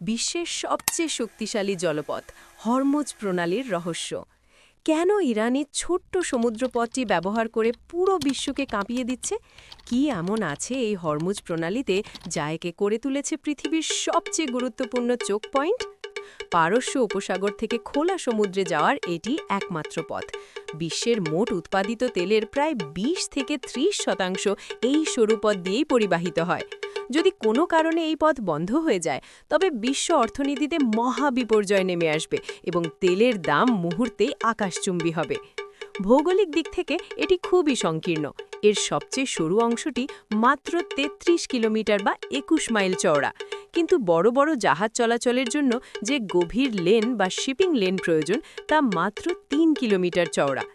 বিশ্বের সবচেয়ে শক্তিশালী জলপথ হরমুজ প্রণালীর রহস্য। কেন ইরানি ছোট্ট সমুদ্রপথটি ব্যবহার করে পুরো বিশ্বকে কাঁপিয়ে দিচ্ছে? কি এমন আছে এই হরমুজ প্রণালীতে যা একে করে তুলেছে পৃথিবীর সবচেয়ে গুরুত্বপূর্ণ চোখ পয়েন্ট? পারস্য উপসাগর থেকে খোলা সমুদ্রে যাওয়ার এটি একমাত্র পথ। বিশ্বের মোট উৎপাদিত তেলের প্রায় 20 থেকে 30% এই সরু পথ দিয়েই পরিবাহিত হয়। যদি কোনো কারণে এই পথ বন্ধ হয়ে যায়, তবে বিশ্ব অর্থনীতিতে মহা বিপর্যয় নেমে আসবে এবং তেলের দাম মুহূর্তেই আকাশচুম্বী হবে। ভৌগোলিক দিক থেকে এটি খুবই সংকীর্ণ। এর সবচেয়ে সরু অংশটি মাত্র 33 কিলোমিটার বা 21 মাইল চওড়া, কিন্তু বড় বড় জাহাজ চলাচলের জন্য যে গভীর লেন বা শিপিং লেন প্রয়োজন তা মাত্র 3 কিলোমিটার চওড়া।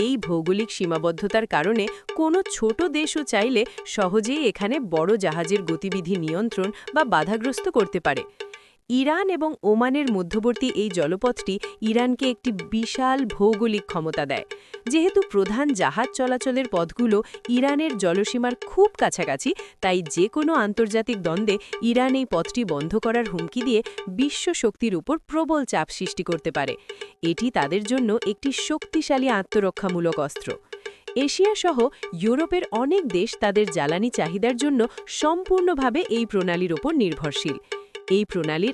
এই ভৌগোলিক সীমাবদ্ধতার কারণে কোনো ছোট দেশও চাইলে সহজেই এখানে বড় জাহাজের গতিবিধি নিয়ন্ত্রণ বা বাধাগ্রস্ত করতে পারে। ইরান এবং ওমানের মধ্যবর্তী এই জলপথটি ইরানকে একটি বিশাল ভৌগোলিক ক্ষমতা দেয়। যেহেতু প্রধান জাহাজ চলাচলের পথগুলো ইরানের জলসীমার খুব কাছাকাছি, তাই যে কোনো আন্তর্জাতিক দ্বন্দ্বে ইরান এই পথটি বন্ধ করার হুমকি দিয়ে বিশ্ব শক্তির উপর প্রবল চাপ সৃষ্টি করতে পারে। এটি তাদের জন্য একটি শক্তিশালী আত্মরক্ষামূলক অস্ত্র। এশিয়া সহ ইউরোপের অনেক দেশ তাদের জ্বালানি চাহিদার জন্য সম্পূর্ণভাবে এই প্রণালীর ওপর নির্ভরশীল। এই প্রণালীর